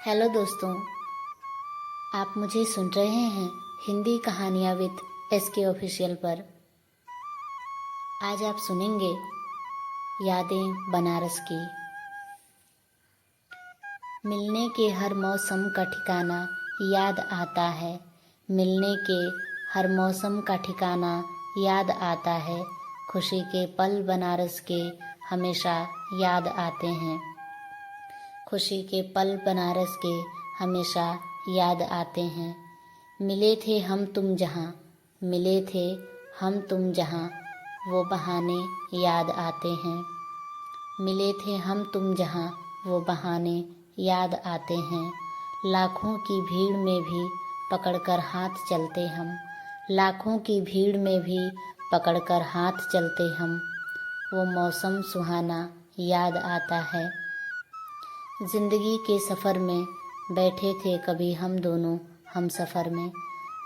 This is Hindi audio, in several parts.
हेलो दोस्तों, आप मुझे सुन रहे हैं हिंदी कहानियाँ विद SK ऑफिशियल पर। आज आप सुनेंगे यादें बनारस की। मिलने के हर मौसम का ठिकाना याद आता है। मिलने के हर मौसम का ठिकाना याद आता है। खुशी के पल बनारस के हमेशा याद आते हैं। खुशी के पल बनारस के हमेशा याद आते हैं। मिले थे हम तुम जहाँ, मिले थे हम तुम जहाँ, वो बहाने याद आते हैं। मिले थे हम तुम जहाँ, वो बहाने याद आते हैं। लाखों की भीड़ में भी पकड़कर हाथ चलते हम, लाखों की भीड़ में भी पकड़कर हाथ चलते हम। वो मौसम सुहाना याद आता है। जिंदगी के सफ़र में बैठे थे कभी हम दोनों हम सफ़र में।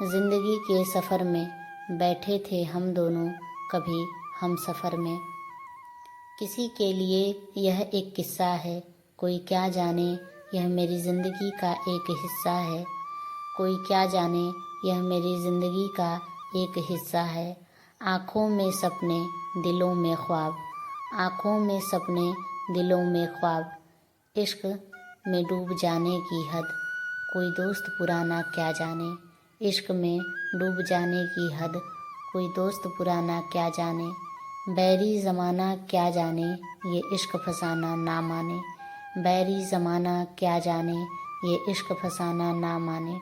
जिंदगी के सफ़र में बैठे थे हम दोनों कभी हम सफ़र में। किसी के लिए यह एक किस्सा है, कोई क्या जाने यह मेरी ज़िंदगी का एक हिस्सा है। कोई क्या जाने यह मेरी ज़िंदगी का एक हिस्सा है। आँखों में सपने दिलों में ख्वाब, आँखों में सपने दिलों में ख्वाब। इश्क में डूब जाने की हद, कोई दोस्त पुराना क्या जाने। इश्क में डूब जाने की हद, कोई दोस्त पुराना क्या जाने। बैरी ज़माना क्या जाने ये इश्क फसाना ना माने। बैरी ज़माना क्या जाने ये इश्क फसाना ना माने।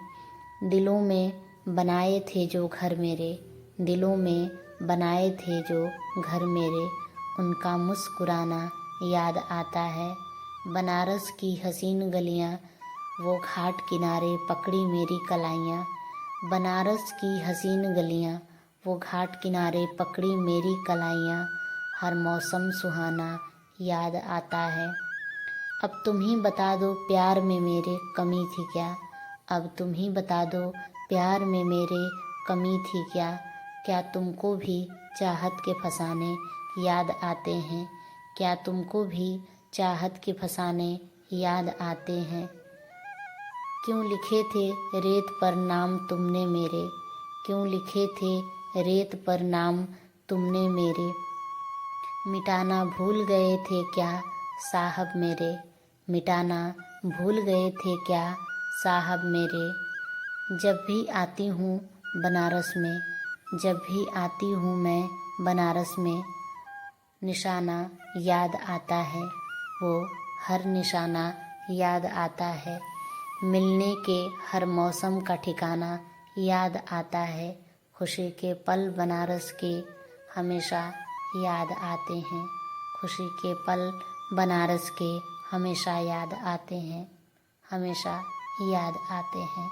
दिलों में बनाए थे जो घर मेरे, दिलों में बनाए थे जो घर मेरे, उनका मुस्कुराना याद आता है। बनारस की हसीन गलियाँ, वो घाट किनारे पकड़ी मेरी कलाइयाँ। बनारस की हसीन गलियाँ, वो घाट किनारे पकड़ी मेरी कलाइयाँ। हर मौसम सुहाना याद आता है। अब तुम ही बता दो प्यार में मेरे कमी थी क्या। अब तुम ही बता दो प्यार में मेरे कमी थी क्या। क्या तुमको भी चाहत के फसाने याद आते हैं। क्या तुमको भी चाहत के फसाने याद आते हैं। क्यों लिखे थे रेत पर नाम तुमने मेरे, क्यों लिखे थे रेत पर नाम तुमने मेरे। मिटाना भूल गए थे क्या साहब मेरे, मिटाना भूल गए थे क्या साहब मेरे। जब भी आती हूँ बनारस में, जब भी आती हूँ मैं बनारस में, निशाना याद आता है, वो हर निशाना याद आता है। मिलने के हर मौसम का ठिकाना याद आता है। खुशी के पल बनारस के हमेशा याद आते हैं। खुशी के पल बनारस के हमेशा याद आते हैं, हमेशा याद आते हैं।